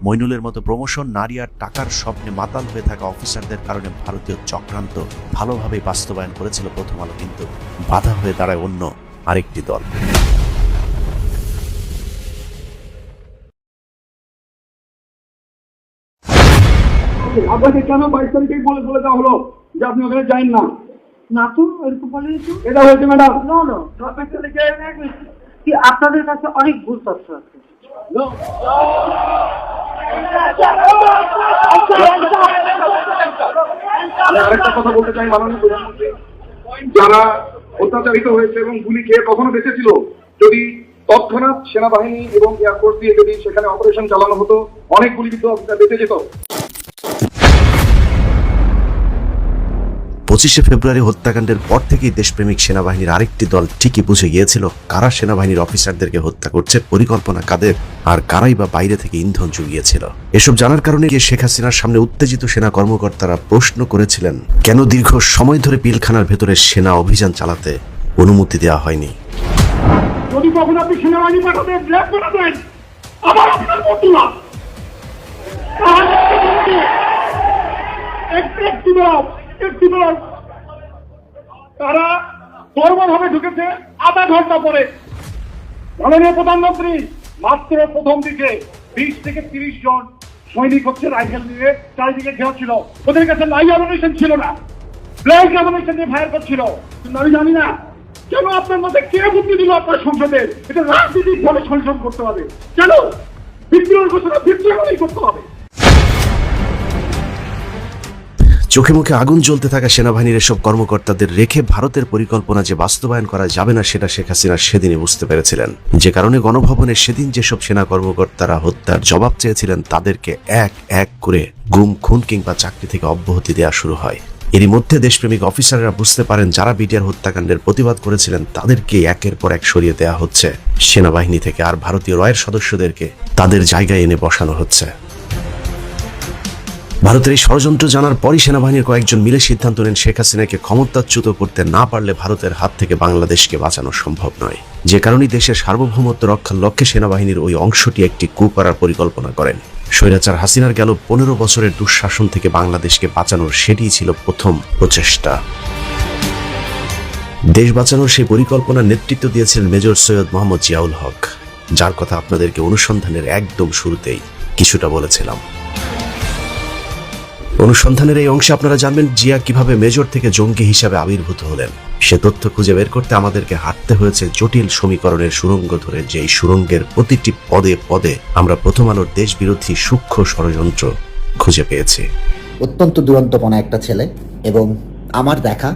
মইনুলের মতো প্রমোশন, নারী আর টাকার স্বপ্নে মাতাল হয়ে থাকা অফিসারদের কারণে ভারতীয় চক্রান্ত ভালোভাবে বাস্তবায়ন করেছিল প্রথম আলো, কিন্তু বাধা হয়ে দাঁড়ায় অন্য আরেকটি দল। আপনাকে কেন 22 তারিখেই বলে দেওয়া হলো যে আপনি ওখানে যান না? না তো এরকম বলে এটা হয়েছে ম্যাডাম। না 22 তারিখে কি আপনাদের কাছে অনেক ভুল তথ্য আছে। আরেকটা কথা বলতে চাই মাননীয় প্রধানমন্ত্রী, যারা অত্যাচারিত হয়েছে এবং গুলি খেয়ে কখনো বেঁচে ছিল, যদি তৎক্ষণাৎ সেনাবাহিনী এবং এয়ারফোর্স দিয়ে যদি সেখানে অপারেশন চালানো হতো, অনেক গুলিবিদ্ধ অফিসার বেঁচে যেত। 25শে ফেব্রুয়ারি হত্যাকাণ্ডের পর থেকেই দেশপ্রেমিক সেনাবাহিনীর আরেকটি দল ঠিকই বুঝে গিয়েছিল কারা সেনাবাহিনীর অফিসারদেরকে হত্যা করছে, পরিকল্পনা কাদের, আর কারাই বা বাইরে থেকে ইন্ধন জুগিয়েছিল। এসব জানার কারণে গিয়ে শেখ হাসিনার সামনে উত্তেজিত সেনা কর্মকর্তারা প্রশ্ন করেছিলেন কেন দীর্ঘ সময় ধরে পিলখানার ভেতরে সেনা অভিযান চালাতে অনুমতি দেওয়া হয়নি। যদি কখন আপনি সেনাবাহিনী পাঠাতে ব্ল্যাক করে দেন, আবার আপনার বন্ধুরা তারা বর্বরভাবে ঢুকেছে আধা ঘন্টা পরে। মাননীয় প্রধানমন্ত্রী, মাত্র প্রথম দিকে 20 থেকে 30 জন সৈনিক হচ্ছে রাইফেল নিয়ে চারিদিকে ঘেরা ছিল। ওদের কাছে লাইভ অ্যামুনিশন ছিল না, ব্ল্যাক অ্যামুনিশন দিয়ে ফায়ার করছিল। কিন্তু আমি জানি না কেন আপনার মধ্যে কে বুদ্ধি দিল আপনার সংসদে এটা রাজনীতিক ভাবে সংশোধন করতে হবে। কেন বিদ্রোহের ঘোষণা বিদ্রোহই করতে হবে? চোখে মুখে আগুন জ্বলতে থাকা সেনাবাহিনীর এসব কর্মকর্তাদের রেখে ভারতের পরিকল্পনা যে বাস্তবায়ন করা যাবে না সেটা শেখ হাসিনা সেদিনই বুঝতে পেরেছিলেন, যে কারণে গণভবনে সেদিন যেসব সেনা কর্মকর্তারা হত্যার জবাব চেয়েছিলেন তাদেরকে এক এক করে গুম, খুন কিংবা চাকরি থেকে অব্যাহতি দেওয়া শুরু হয়। এরই মধ্যে দেশপ্রেমিক অফিসাররা বুঝতে পারেন যারা বিটিআর হত্যাকাণ্ডের প্রতিবাদ করেছিলেন তাদেরকে একের পর এক সরিয়ে দেওয়া হচ্ছে সেনাবাহিনী থেকে, আর ভারতীয় রয়ের সদস্যদেরকে তাদের জায়গায় এনে বসানো হচ্ছে। ভারতের এই ষড়যন্ত্র জানার পরই সেনাবাহিনীর কয়েকজন মিলে সিদ্ধান্ত নেন শেখ হাসিনাকে ক্ষমতাচ্যুত করতে না পারলে ভারতের হাত থেকে বাংলাদেশকে বাঁচানো সম্ভব নয়, যে কারণেই দেশের সার্বভৌমত্ব রক্ষার লক্ষ্যে সেনাবাহিনীর ওই অংশটি একটি কূ করার পরিকল্পনা করেন। স্বৈরাচার হাসিনার গেল 15 বছরের দুঃশাসন থেকে বাংলাদেশকে বাঁচানোর সেটিই ছিল প্রথম প্রচেষ্টা। দেশ বাঁচানোর সেই পরিকল্পনার নেতৃত্ব দিয়েছিলেন মেজর সৈয়দ মোহাম্মদ জিয়াউল হক, যার কথা আপনাদেরকে অনুসন্ধানের একদম শুরুতেই কিছুটা বলেছিলাম। অনুসন্ধানের এই অংশে আপনারা জানবেন জিয়া কিভাবে মেজর থেকে জঙ্গি হিসাবে আবির্ভূত হলেন। সে তথ্য খুঁজে বের করতে আমাদেরকে হাঁটতে হয়েছে জটিল সমীকরণের সুড়ঙ্গ ধরে, যে এই সুড়ঙ্গের প্রতিটি পদে পদে আমরা প্রথম আলোর দেশ বিরোধী সূক্ষ্ম ষড়যন্ত্র খুঁজে পেয়েছি। অত্যন্ত দুরন্তপনা একটা ছেলে, এবং আমার দেখা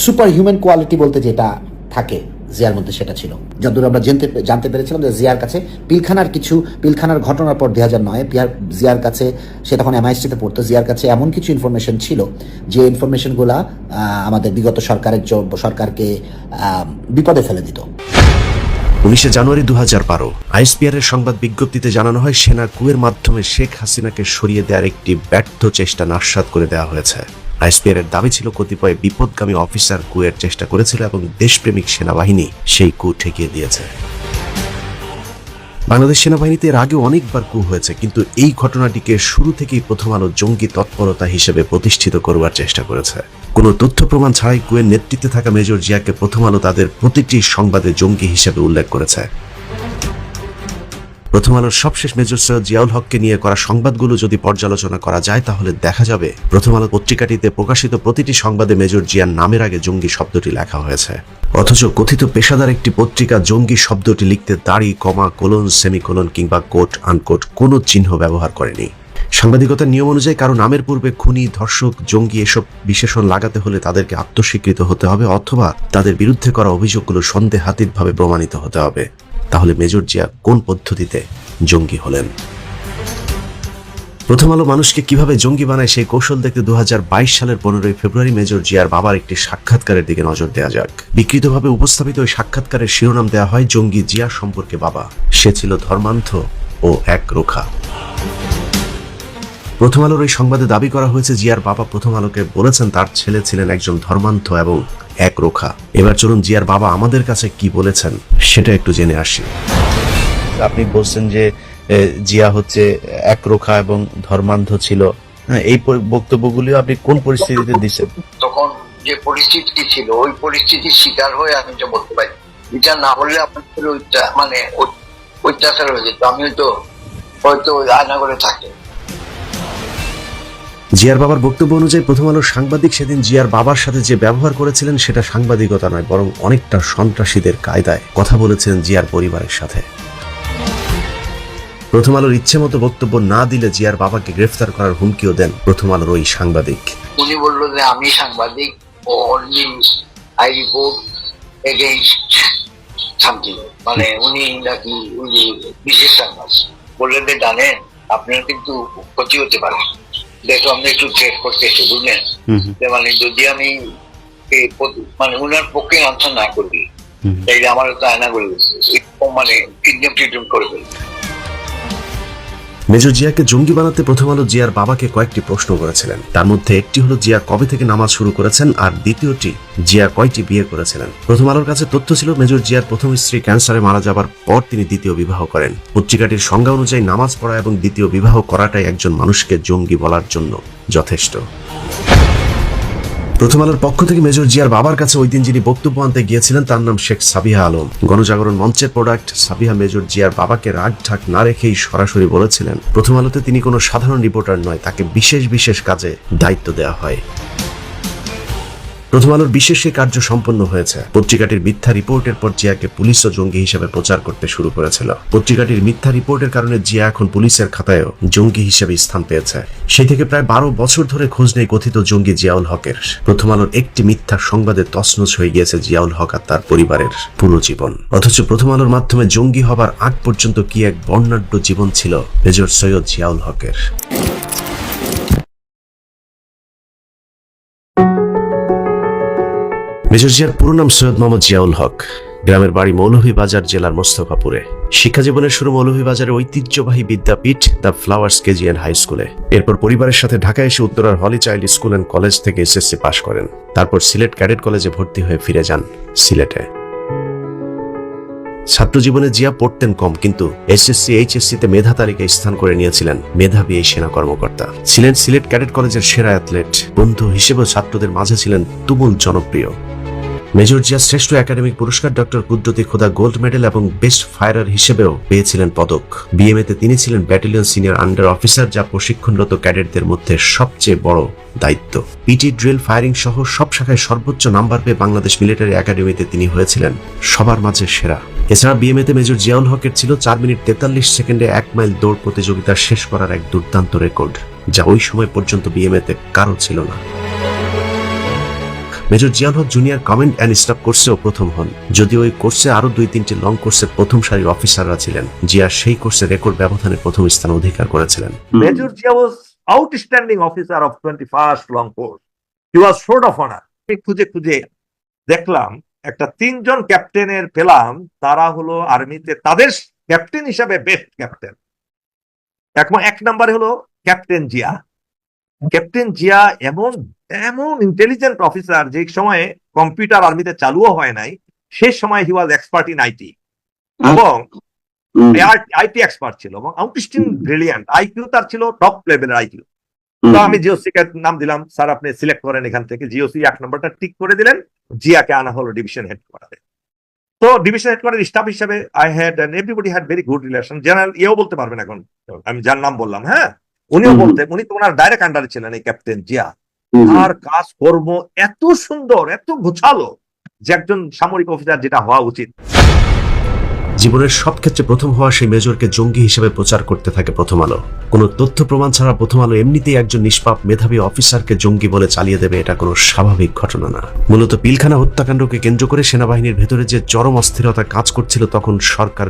সুপার হিউম্যান কোয়ালিটি বলতে যেটা থাকে জিয়ার মধ্যে সেটা ছিল। যতদূর আমরা জানতে পেরেছিলাম যে জিয়ার কাছে পিলখানার ঘটনার পর 2009 জিয়ার কাছে, সে তখন MI6-তে পড়তো, জিয়ার কাছে এমন কিছু ইনফরমেশন ছিল যে ইনফরমেশনগুলা আমাদের বিগত সরকারকে বিপদে ফেলে দিত। 19 জানুয়ারি 2012 আইএসপিআর এর সংবাদ বিজ্ঞপ্তিতে জানানো হয় সেনা কুয়ের মাধ্যমে শেখ হাসিনাকে সরিয়ে দেওয়ার একটি ব্যর্থ চেষ্টা নস্যাৎ করে দেওয়া হয়েছে। আইএসপিআর এর দাবি ছিল কতিপয় বিপদগামী অফিসার কুয়ের চেষ্টা করেছিল এবং দেশপ্রেমিক সেনাবাহিনী সেই কু ঠেকিয়ে দিয়েছে। বাংলাদেশ সেনাবাহিনীতে এর আগে অনেকবার কু হয়েছে, কিন্তু এই ঘটনাটিকে শুরু থেকেই প্রথম আলো জঙ্গি তৎপরতা হিসেবে প্রতিষ্ঠিত করবার চেষ্টা করেছে। কোনো তথ্য প্রমাণ ছাড়াই কুয়ের নেতৃত্বে থাকা মেজর জিয়াকে প্রথম আলো তাদের প্রতিটি সংবাদে জঙ্গি হিসেবে উল্লেখ করেছে। প্রথম আলোর সবশেষ মেজর সৈয়দ জিয়াউল হককে নিয়ে করা সংবাদগুলো যদি পর্যালোচনা করা যায় তাহলে দেখা যাবে প্রথম আলো পত্রিকাটিতে প্রকাশিত প্রতিটি সংবাদে মেজর জিয়ার নামের আগে জঙ্গি শব্দটি লেখা হয়েছে, অথচ কথিত পেশাদার একটি পত্রিকা জঙ্গি শব্দটি লিখতে দাড়ি, কমা, কোলন, সেমিকোলন কিংবা কোট আনকোট কোনো চিহ্ন ব্যবহার করেনি। সাংবাদিকতার নিয়ম অনুযায়ী কারো নামের পূর্বে খুনি, ধর্ষক, জঙ্গি এসব বিশেষণ লাগাতে হলে তাদেরকে আত্মস্বীকৃত হতে হবে অথবা তাদের বিরুদ্ধে করা অভিযোগগুলো সন্দেহাতীতভাবে প্রমাণিত হতে হবে। তাহলে মেজর জিয়া কোন পদ্ধতিতে জঙ্গি হলেন? প্রথম আলো মানুষকে কিভাবে জঙ্গি বানায় সেই কৌশল দেখতে 2022 সালের 15 ফেব্রুয়ারি মেজর জিয়ার বাবার একটি সাক্ষাৎকারের দিকে নজর দেওয়া যাক। বিকৃতভাবে উপস্থাপিত ওই সাক্ষাৎকারের শিরোনাম দেওয়া হয় জঙ্গি জিয়া সম্পর্কে বাবা, সে ছিল ধর্মান্ধ ও একরোখা। প্রথম আলোর এই সংবাদে দাবি করা হয়েছে জিয়ার বাবা প্রথম আলোকে বলেছেন তার ছেলে ছিলেন একজন ধর্মান্ধ এবং একরোখা। এবার চলুন জিয়ার বাবা আমাদের কাছে কি বলেছেন সেটা একটু জেনে আসি। আপনি বলছেন যে জিয়া হচ্ছে একরোখা এবং ধর্মান্ধ ছিল। এই বক্তব্যগুলি আপনি কোন পরিস্থিতিতে দিচ্ছেন? তখন যে পরিস্থিতি ছিল ওই পরিস্থিতির শিকার হয়ে আমি এটা বলতে পারি। বিচার না হলে আপনার মানে অত্যাচার হয়ে যেত, আমি হয়তো আয়না করে থাকি। জিয়ার বাবার বক্তব্য অনুযায়ী প্রথম আলোর সাংবাদিক সেদিন জিয়ার বাবার সাথে যে ব্যবহার করেছিলেন সেটা সাংবাদিকতা নয়, বরং অনেকটা সন্ত্রাসীদের কায়দায় কথা বলেছিলেন জিয়ার পরিবারের সাথে। প্রথম আলোর ইচ্ছে মতো বক্তব্য না দিলে জিয়ার বাবাকে গ্রেফতার করার হুমকিও দেন প্রথম আলোর ওই সাংবাদিক। উনি বললো যে আমি সাংবাদিক, আই রিপোর্ট এগেইনস্ট সামথিং, মানে উনি নাকি উনি বিশেষ সাংবাদিক। বললেন যে জানেন আপনার কিন্তু ক্ষতি হতে পারে, দেখো আমি একটু চেক করতেছি, বুঝলেন? মানে যদি আমি মানে উনার পক্ষে আনসার না করি তাইলে আমার তো আয়না করে মানে কিডন্যাপ ট্রিটমেন্ট করে ফেলবে। মেজর জিয়াকে জঙ্গি বানাতে প্রথম আলো জিয়ার বাবাকে কয়েকটি প্রশ্ন করেছিলেন। তার মধ্যে একটি হলো জিয়া কবে থেকে নামাজ শুরু করেছেন, আর দ্বিতীয়টি জিয়া কয়টি বিয়ে করেছিলেন। প্রথম আলোর কাছে তথ্য ছিল মেজর জিয়ার প্রথম স্ত্রী ক্যান্সারে মারা যাবার পর তিনি দ্বিতীয় বিবাহ করেন। পত্রিকাটির সংজ্ঞা অনুযায়ী নামাজ পড়া এবং দ্বিতীয় বিবাহ করাটাই একজন মানুষকে জঙ্গি বলার জন্য যথেষ্ট। প্রথম আলোর পক্ষ থেকে মেজর জিয়ার বাবার কাছে ওই দিন যিনি বক্তব্য আনতে গিয়েছিলেন তার নাম শেখ সাবিহা আলম। গণজাগরণ মঞ্চের প্রোডাক্ট সাবিহা মেজর জিয়ার বাবাকে রাগ ঢাক না রেখেই সরাসরি বলেছিলেন প্রথম আলোতে তিনি কোনো সাধারণ রিপোর্টার নয়, তাকে বিশেষ বিশেষ কাজে দায়িত্ব দেওয়া হয়। প্রথম আলোর বিশেষ এই কার্য সম্পন্ন হয়েছে। পত্রিকাটির মিথ্যা রিপোর্টের পর জিয়াকে পুলিশ ও জঙ্গি হিসেবে প্রচার করতে শুরু করেছিল। পত্রিকাটির মিথ্যা রিপোর্টের কারণে জিয়া এখন পুলিশের খাতায়ও জঙ্গি হিসেবে স্থান পেয়েছে। সেই থেকে প্রায় 12 বছর ধরে খোঁজ নেই কথিত জঙ্গি জিয়াউল হকের। প্রথম আলোর একটি মিথ্যা সংবাদে তছনছ হয়ে গিয়েছে জিয়াউল হক আর তার পরিবারের পুরো জীবন। অথচ প্রথম আলোর মাধ্যমে জঙ্গি হবার আগ পর্যন্ত কি এক বর্ণাঢ্য জীবন ছিল মেজর সৈয়দ জিয়াউল হকের। মেজর জিয়ার পুরো নাম সৈয়দ মোহাম্মদ জিয়াউল হক। গ্রামের বাড়ি মৌলভীবাজার জেলার মোস্তফাপুরে। শিক্ষা জীবনের শুরু মৌলভীবাজারের ঐতিহ্যবাহী বিদ্যাপীঠ the Flowers KG and high স্কুলে। এরপর পরিবারের সাথে ঢাকায় এসে উত্তরার holy child school and college থেকে এসএসসি পাশ করেন। তারপর সিলেট ক্যাডেট কলেজে ভর্তি হয়ে ফিরে যান সিলেটে। ছাত্র জীবনে জিয়া পড়তেন কম, কিন্তু এসএসসি এইচএসসিতে মেধা তালিকায় স্থান করে নিয়েছিলেন মেধাবী এই সেনা কর্মকর্তা। ছিলেন সিলেট ক্যাডেট কলেজের সেরা অ্যাথলেট। বন্ধু হিসেবেও ছাত্রদের মাঝে ছিলেন তুমুল জনপ্রিয়। মেজর জিয়া শ্রেষ্ঠ একাডেমিক পুরস্কার, ডক্টর কুদরতি খোদা গোল্ড মেডেল এবং বেস্ট ফায়ারার হিসেবেও পেয়েছিলেন পদক। বিএমএতে তিনি ছিলেন ব্যাটালিয়ন সিনিয়র আন্ডার অফিসার, যা প্রশিক্ষণরত ক্যাডেটদের মধ্যে সবচেয়ে বড় দায়িত্ব। পিটি, ড্রিল, ফায়ারিং সহ সব শাখায় সর্বোচ্চ নাম্বার পেয়ে বাংলাদেশ মিলিটারি একাডেমিতে তিনি হয়েছিলেন সবার মাঝে সেরা। এছাড়া বিএমএতে মেজর জিয়াউল হকের ছিল 4 মিনিট 43 সেকেন্ডে 1 মাইল দৌড় প্রতিযোগিতা শেষ করার এক দুর্দান্ত রেকর্ড, যা ওই সময় পর্যন্ত বিএমএতে কারো ছিল না। Major Ziaul Haq junior command and staff কোর্সেও প্রথম হন। যদিও ওই কোর্সে আরো 2-3টি লং কোর্সের প্রথম সারির অফিসাররা ছিলেন, জিয়া সেই কোর্সে রেকর্ড ব্যবধানে প্রথম স্থান অধিকার করেছিলেন। Major Jia was outstanding officer of 21st long course. He was sword of honor. খুঁজে খুঁজে দেখলাম একটা 3 জন ক্যাপ্টেনের পেলাম, তারা হলো আর্মিতে তাদের ক্যাপ্টেন হিসাবে বেস্ট ক্যাপ্টেন। এক নম্বরে হলো ক্যাপ্টেন জিয়া। ক্যাপ্টেন জিয়া এমন ইন্টেলিজেন্ট অফিসার, যে সময়ে কম্পিউটার আর্মিতে চালুও হয় নাই, সেই সময় হি ওয়াজ এক্সপার্ট ইন আইটি এবং আইটি এক্সপার্ট ছিল এবং আউটস্ট্যান্ডিং ব্রিলিয়ান্ট। আইকিউ তার ছিল টপ লেভেলের আইকিউ। তো আমি জিওসি কে নাম দিলাম, স্যার আপনি সিলেক্ট করেন এখান থেকে। জিওসি 1 নম্বরটা টিক করে দিলেন, জিয়াকে আনা হলো ডিভিশন হেড কোয়ার্টারে। তো ডিভিশন হেড কোয়ার্টার স্টাফ হিসেবে I had and everybody had very good relation. General ইয়েও বলতে পারবেন এখন, আমি যার নাম বললাম, হ্যাঁ উনিও বলতেন, উনি তো ওনার ডাইরেক্ট আন্ডারে ছিলেন এই ক্যাপ্টেন জিয়া। আর কাজকর্ম এত সুন্দর, এত গোছালো, যে একজন সামরিক অফিসার যেটা হওয়া উচিত। জীবনের সব ক্ষেত্রে প্রথম হওয়া সেই মেজরকে জঙ্গি হিসেবে প্রচার করতে থাকে প্রথম আলো। কোনো তথ্য প্রমাণ ছাড়া প্রথম আলো এমনিতেই একজন নিষ্পাপ মেধাবী অফিসারকে জঙ্গি বলে চালিয়ে দেবে, এটা কোনো স্বাভাবিক ঘটনা না। মূলত পিলখানা হত্যাকাণ্ডকে কেন্দ্র করে সেনাবাহিনীর ভেতরে যে চরম অস্থিরতা কাজ করছিল, তখন সরকার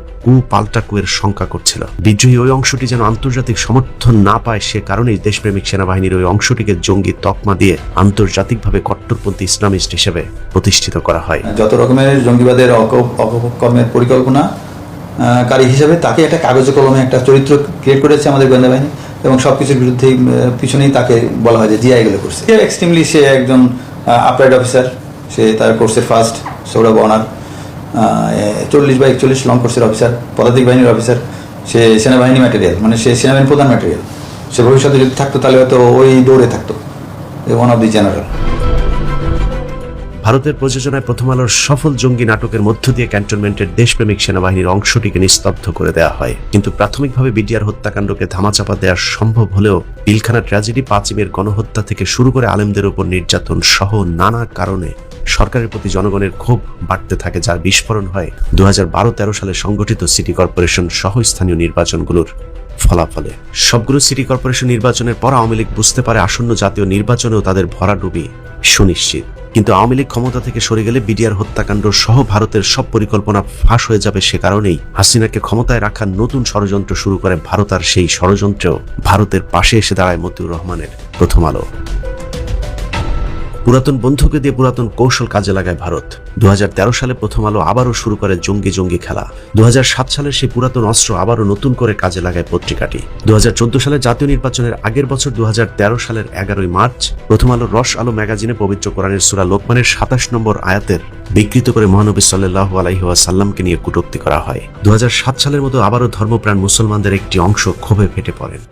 পাল্টা কুয়ের শঙ্কা করছিল। বিদ্রোহী ওই অংশটি যেন আন্তর্জাতিক সমর্থন না পায়, সে কারণেই দেশপ্রেমিক সেনাবাহিনীর ওই অংশটিকে জঙ্গি তকমা দিয়ে আন্তর্জাতিকভাবে কট্টরপন্থী ইসলামিস্ট হিসেবে প্রতিষ্ঠিত করা হয়। যত রকমের জঙ্গিবাদের অপকর্মের পরিকল্পনা কারী হিসেবে তাকে একটা কাগজে কলমে একটা চরিত্র ক্রিয়েট করেছে আমাদের গোয়েন্দা বাহিনী, এবং সবকিছুর বিরুদ্ধে পিছনেই তাকে বলা হয় যে জিয়া এগুলো করছে। এক্সট্রিমলি সে একজন আপরাইট অফিসার, সে তার কোর্সের ফার্স্ট সৌরভ অনার, 40/41 লং কোর্সের অফিসার, পদাতিক বাহিনীর অফিসার, সে সেনাবাহিনী ম্যাটেরিয়াল, মানে সে সেনাবাহিনীর প্রধান ম্যাটেরিয়াল। সে ভবিষ্যতে যদি থাকতো তাহলে হয়তো ওই দৌড়ে থাকতো, ওয়ান অফ দি জেনারেল। ভারতের প্রযোজনায় প্রথম আলোর সফল জঙ্গি নাটকের মধ্য দিয়ে ক্যান্টনমেন্টের দেশপ্রেমিক সেনাবাহিনীর অংশটিকে নিস্তব্ধ করে দেওয়া হয়, কিন্তু প্রাথমিকভাবে বিডিআর হত্যাকাণ্ডকে ধামাচাপা দেওয়া সম্ভব হলেও পিলখানা ট্র্যাজেডি, 5 মের গণহত্যা থেকে শুরু করে আলেমদের উপর নির্যাতন সহ নানা কারণে সরকারের প্রতি জনগণের ক্ষোভ বাড়তে থাকে, যার বিস্ফোরণ হয় 2012-13 সালে সংগঠিত সিটি কর্পোরেশন সহ স্থানীয় নির্বাচনগুলোর ফলাফলে। সবগুলো সিটি কর্পোরেশন নির্বাচনের পর আওয়ামী লীগ বুঝতে পারে আসন্ন জাতীয় নির্বাচনেও তাদের ভরাডুবি সুনিশ্চিত। কিন্তু আওয়ামী লীগ ক্ষমতা থেকে সরে গেলে বিডিআর হত্যাকাণ্ড সহ ভারতের সব পরিকল্পনা ফাঁস হয়ে যাবে। সে কারণেই হাসিনাকে ক্ষমতায় রাখার নতুন ষড়যন্ত্র শুরু করে ভারত, আর সেই ষড়যন্ত্রেও ভারতের পাশে এসে দাঁড়ায় মতিউর রহমানের প্রথম আলো। পুরাতন বন্ধুকে দিয়ে পুরাতন কৌশল কাজে লাগায় ভারত। 2013 সালে প্রথম আলো আবারও শুরু করে জঙ্গি খেলা। 2007 সালের সেই পুরাতন অস্ত্র আবারও নতুন করে কাজে লাগায় পত্রিকাটি। 2014 সালে জাতীয় নির্বাচনের আগের বছর 2013 সালের 11 মার্চ প্রথম আলো রস আলো ম্যাগাজিনে পবিত্র কোরআনের সূরা লোকমানের 27 নম্বর আয়াতের বিকৃত করে মহানবী সাল্লাল্লাহু আলাইহি ওয়াসাল্লামকে নিয়ে কটূক্তি করা হয়। 2007 সালের মতো আবারও ধর্মপ্রাণ মুসলমানদের একটি অংশ ক্ষোভে ফেটে পড়েন।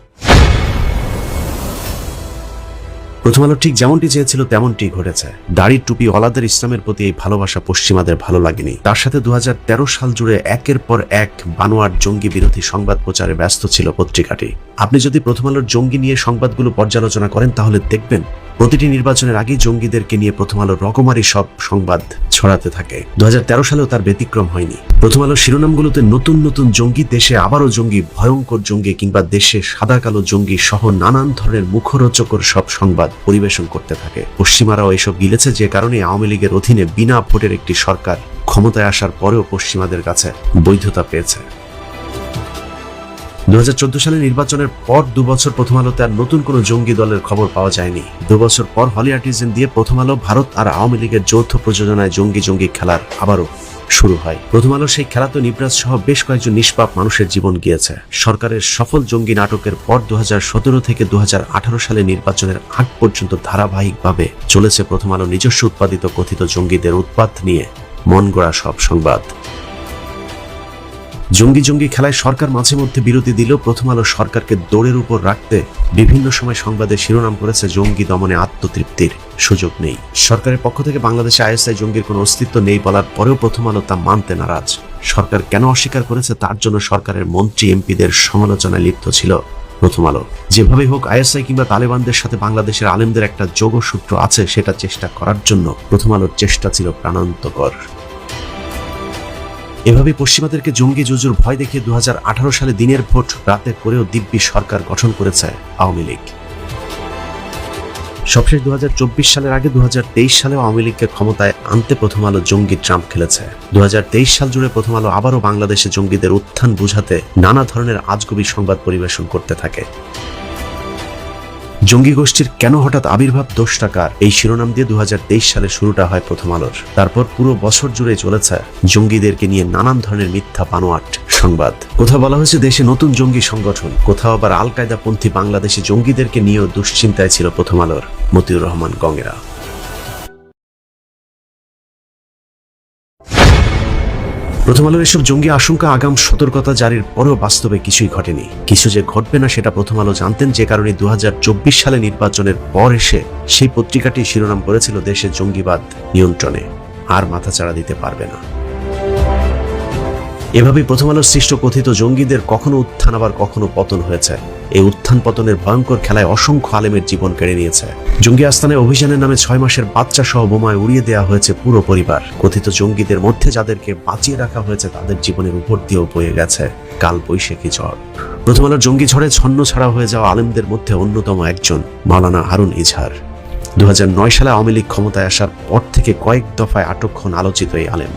প্রথম আলো ঠিক যেমনটি চেয়েছিল তেমনটি ঘটেছে। দাড়ি টুপি ওয়ালাদের ইসলামের প্রতি এই ভালোবাসা পশ্চিমাদের ভালো লাগেনি। তার সাথে 2013 সাল জুড়ে একের পর এক বানোয়াট জঙ্গি বিরোধী সংবাদ প্রচারে ব্যস্ত ছিল পত্রিকাটি। আপনি যদি প্রথম আলোর জঙ্গি নিয়ে সংবাদগুলো পর্যালোচনা করেন তাহলে দেখবেন প্রতিটি নির্বাচনের আগেই জঙ্গিদেরকে নিয়ে প্রথম আলো রকমারি সব সংবাদ ছড়াতে থাকে। 2013 সালেও তার ব্যতিক্রম হয়নি। প্রথম আলোর শিরোনামগুলোতে নতুন নতুন জঙ্গি, দেশে আবারও জঙ্গি, ভয়ঙ্কর জঙ্গি কিংবা দেশে সাদা কালো জঙ্গি সহ নানান ধরনের মুখরোচকর সব সংবাদ পরিবেশন করতে থাকে। পশ্চিমারাও এসব গিলেছে, যে কারণে আওয়ামী লীগের অধীনে বিনা ভোটের একটি সরকার ক্ষমতায় আসার পরেও পশ্চিমাদের কাছে বৈধতা পেয়েছে। 2014 সালে নির্বাচনের পর 2 বছর প্রথম আলোতে আর নতুন কোনো জঙ্গি দলের খবর পাওয়া যায়নি। 2 বছর পর হলি আর্টিজেন দিয়ে প্রথম আলো ভারত আর আওয়ামী লীগের যৌথ প্রযোজনায় জঙ্গি খেলার আবারও শুরু হয়। প্রথম আলো সেই খেলা তো নিবরাজ সহ বেশ কয়েকজন নিষ্পাপ মানুষের জীবন গিয়েছে। সরকারের সফল জঙ্গি নাটকের পর 2017 থেকে 2018 সালে নির্বাচনের আগ পর্যন্ত ধারাবাহিকভাবে চলেছে প্রথম আলো নিজস্ব উৎপাদিত কথিত জঙ্গিদের উৎপাত নিয়ে মন গড়া সব সংবাদ। জঙ্গি খেলায় সরকার মাঝে মধ্যে বিরতি দিলেও প্রথম আলো সরকারকে দৌড়ের উপর রাখতে বিভিন্ন সময় সংবাদে শিরোনাম করেছে জঙ্গি দমনে আত্মতৃপ্তির সুযোগ নেই। সরকারের পক্ষ থেকে বাংলাদেশে আইএসআই জঙ্গির কোনো অস্তিত্ব নেই বলার পরেও প্রথম আলো তা মানতে নারাজ। সরকার কেন অস্বীকার করেছে তার জন্য সরকারের মন্ত্রী এমপিদের সমালোচনায় লিপ্ত ছিল প্রথম আলো। যেভাবেই হোক আইএসআই কিংবা তালেবানদের সাথে বাংলাদেশের আলেমদের একটা যোগসূত্র আছে, সেটা চেষ্টা করার জন্য প্রথম আলোর চেষ্টা ছিল প্রাণান্তকর। এভাবে পশ্চিমাদেরকে জঙ্গি জুজুর ভয় দেখিয়ে 2018 সালে দিনের ভোট রাতে করেও দিব্যি সরকার গঠন করেছে আওয়ামী লীগ। সবশেষ 2024 সালের আগে 2023 সালেও আওয়ামী লীগকে ক্ষমতায় আনতে প্রথম আলো জঙ্গি ট্রাম্প খেলেছে। 2023 সাল জুড়ে প্রথম আলো আবারও বাংলাদেশে জঙ্গিদের উত্থান বুঝাতে নানা ধরনের আজগুবি সংবাদ পরিবেশন করতে থাকে। জঙ্গি গোষ্ঠীর কেন হঠাৎ আবির্ভাব, দোষটা কার, এই শিরোনাম দিয়ে 2023 সালে শুরুটা হয় প্রথম আলোর। তারপর পুরো বছর জুড়ে চলেছে জঙ্গিদেরকে নিয়ে নানান ধরনের মিথ্যা বানোয়াট সংবাদ। কোথাও বলা হয়েছে দেশে নতুন জঙ্গি সংগঠন, কোথাও আবার আল কায়দাপন্থী বাংলাদেশি জঙ্গিদেরকে নিয়েও দুশ্চিন্তায় ছিল প্রথম আলোর মতিউর রহমান গঙ্গেরা। প্রথম আলোর এসব জঙ্গি আশঙ্কা, আগাম সতর্কতা জারির পরেও বাস্তবে কিছুই ঘটেনি। কিছু যে ঘটবে না সেটা প্রথম আলো জানতেন, যে কারণে 2024 সালে নির্বাচনের পর এসে সেই পত্রিকাটি শিরোনাম করেছিল দেশে জঙ্গিবাদ নিয়ন্ত্রণে আর মাথাচাড়া দিতে পারবে না। এভাবেই প্রথম আলোর সৃষ্ট কথিত জঙ্গিদের কখনো উত্থান আবার কখনো পতন হয়েছে। এই উত্থান পতনের ভয়ঙ্কর খেলায় অসংখ্য আলেমের জীবন কেড়ে নিয়েছে। জঙ্গি আস্তানায় অভিযানের নামে 6 মাসের বাচ্চা সহ বোমায় উড়িয়ে দেওয়া হয়েছে পুরো পরিবার। কথিত জঙ্গিদের মধ্যে যাদেরকে বাঁচিয়ে রাখা হয়েছে তাদের জীবনের উপর দিয়েও বয়ে গেছে কাল বৈশাখী ঝড়। প্রথম আলোর জঙ্গি ঝড়ে ছন্ন ছাড়া হয়ে যাওয়া আলেমদের মধ্যে অন্যতম একজন মাওলানা হারুন ইজহার। 2009 সালে আওয়ামী লীগ ক্ষমতায় আসার পর থেকে কয়েক দফায় আটক হন আলোচিত এই আলেম।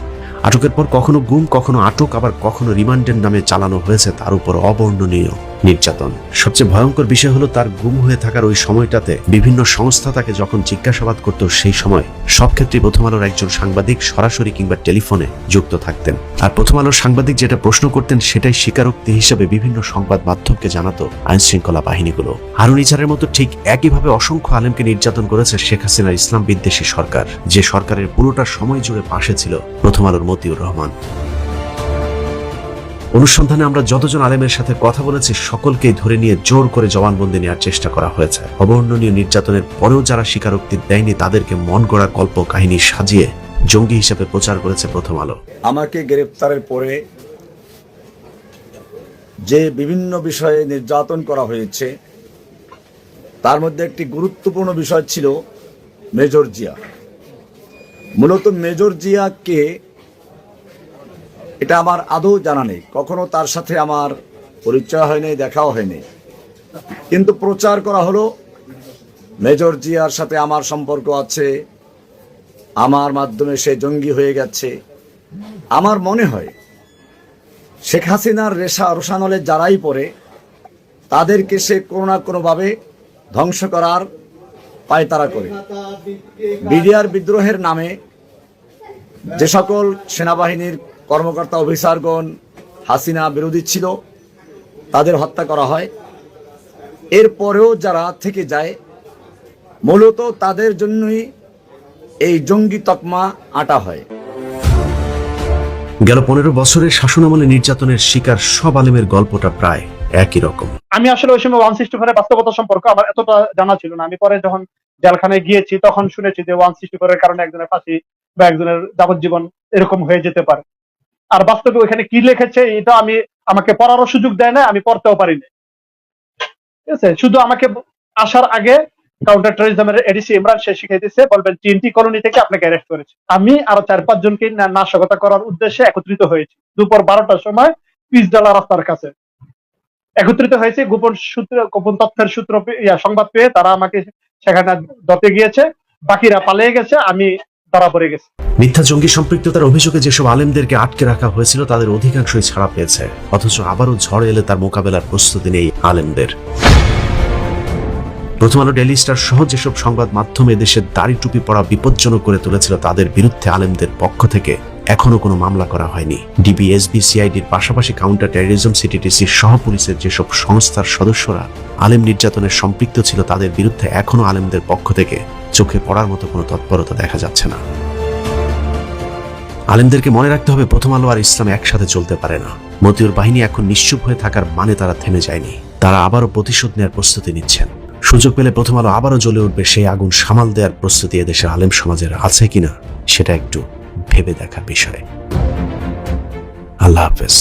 আটকের পর কখনো গুম, কখনো আটক, আবার কখনো রিমান্ডের নামে চালানো হয়েছে তার উপর অবর্ণনীয় নির্যাতন। সবচেয়ে ভয়ঙ্কর বিষয় হলো তার গুম হয়ে থাকার ওই সময়টাতে বিভিন্ন সংস্থা তাকে যখন জিজ্ঞাসাবাদ করত, সেই সময় সব ক্ষেত্রে প্রথম আলোর একজন সাংবাদিক সরাসরি কিংবা টেলিফোনে যুক্ত থাকতেন। আর প্রথম আলোর সাংবাদিক যেটা প্রশ্ন করতেন সেটাই স্বীকারোক্তি হিসেবে বিভিন্ন সংবাদ মাধ্যমকে জানাতো আইন শৃঙ্খলা বাহিনীগুলো। হারুন ইজহারের মতো ঠিক একইভাবে অসংখ্য আলেমকে নির্যাতন করেছে শেখ হাসিনার ইসলাম বিদ্বেষী সরকার, যে সরকারের পুরোটা সময় জুড়ে পাশে ছিল প্রথম আলোর মতিউর রহমান। অনুসন্ধানে আমরা যতজন আলেমের সাথে কথা বলেছি সকলকেই ধরে নিয়ে জোর করে জবানবন্দি নেওয়ার চেষ্টা করা হয়েছে। অবর্ণনীয় নির্যাতনের পরেও যারা স্বীকারোক্তি দেয়নি তাদেরকে মন গড়া কল্প কাহিনী সাজিয়ে জঙ্গি হিসেবে প্রচার করেছে প্রথম আলো। আমাকে গ্রেপ্তারের পরে যে বিভিন্ন বিষয়ে নির্যাতন করা হয়েছে তার মধ্যে একটি গুরুত্বপূর্ণ বিষয় ছিল মেজর জিয়া। মূলত মেজর জিয়া কে এটা আমার আদৌ জানা নেই, কখনো তার সাথে আমার পরিচয় হয়নি, দেখাও হয়নি, কিন্তু প্রচার করা হলো মেজর জিয়ার সাথে আমার সম্পর্ক আছে, আমার মাধ্যমে সে জঙ্গি হয়ে গেছে। আমার মনে হয় শেখ হাসিনার রোশানলে যারাই পড়ে তাদেরকে সে কোনো না কোনোভাবে ধ্বংস করার পায়তারা করে। বিডিআর বিদ্রোহের নামে যে সকল সেনাবাহিনীর কর্মকর্তা অফিসারগণ হাসিনা বিরোধী ছিল তাদের হত্যা করা হয়। এরপরেও যারা থেকে যায় মূলত তাদের জন্যই এই জঙ্গি তকমা আটা হয়। গেল 15 বছরের শাসনামলে নির্যাতনের শিকার সব আলেমের গল্পটা প্রায় একই রকম। আমি আসলে ওই সময় 164 বাস্তবতা সম্পর্কে আমার এতটা জানা ছিল না। আমি পরে যখন জেলখানায় গিয়েছি তখন শুনেছি যে 164 কারণে একজনের ফাঁসি বা একজনের যাবজ্জীবন এরকম হয়ে যেতে পারে। আর বাস্তবে ওইখানে কি লিখেছে এটা আমাকে পড়ারও সুযোগ দেয় না, আমি পড়তেও পারি না। ঠিক আছে, শুধু আমাকে আসার আগে কাউন্টার টেররিজমের এডিসি ইমরান সে শিখিয়ে দিচ্ছে, বলবেন TNT কলোনি থেকে আপনাকে অ্যারেস্ট করেছে। আমি আরো 4-5 জনকে নাশকতা করার উদ্দেশ্যে একত্রিত হয়েছি। দুপুর 12টার সময় পিসডালা রাস্তার কাছে একত্রিত হয়েছে। গোপন তথ্যের সূত্র সংবাদ পেয়ে তারা আমাকে সেখানে ধরতে গিয়েছে, বাকিরা পালিয়ে গেছে, আমি ধরা পড়ে গেছি। মিথ্যা জঙ্গি সম্পৃক্ততার অভিযোগে যেসব আলেমদেরকে আটকে রাখা হয়েছিল তাদের অধিকাংশই ছাড়া পেয়েছে, অথচ আবারও ঝড় এলে তার মোকাবেলার প্রস্তুতি নেই আলেমদের। প্রথম আলো, ডেইলি স্টার সহ যেসব সংবাদ মাধ্যমে দেশের দাড়ি টুপি পড়া বিপজ্জনক করে তুলেছিল তাদের বিরুদ্ধে আলেমদের পক্ষ থেকে এখনো কোনো মামলা করা হয়নি। ডিবি, এসবি, সিআইডির পাশাপাশি কাউন্টার টেররিজম, সিটিটিসির সহ পুলিশের যেসব সংস্থার সদস্যরা আলেম নির্যাতনের সম্পৃক্ত ছিল তাদের বিরুদ্ধে এখনো আলেমদের পক্ষ থেকে চোখে পড়ার মতো কোনো তৎপরতা দেখা যাচ্ছে না। আলেমদেরকে মনে রাখতে হবে প্রথম আলো আর ইসলাম একসাথে চলতে পারে না। মতিউর বাহিনী এখন নিশ্চুপ হয়ে থাকার মানে তারা থেমে যায়নি, তারা আবারও প্রতিশোধ নেওয়ার প্রস্তুতি নিচ্ছেন। সুযোগ পেলে প্রথম আলো আবারও জ্বলে উঠবে, সেই আগুন সামাল দেওয়ার প্রস্তুতি এদেশের আলেম সমাজের আছে কিনা সেটা একটু ভেবে দেখার বিষয়। আল্লাহ হাফেজ।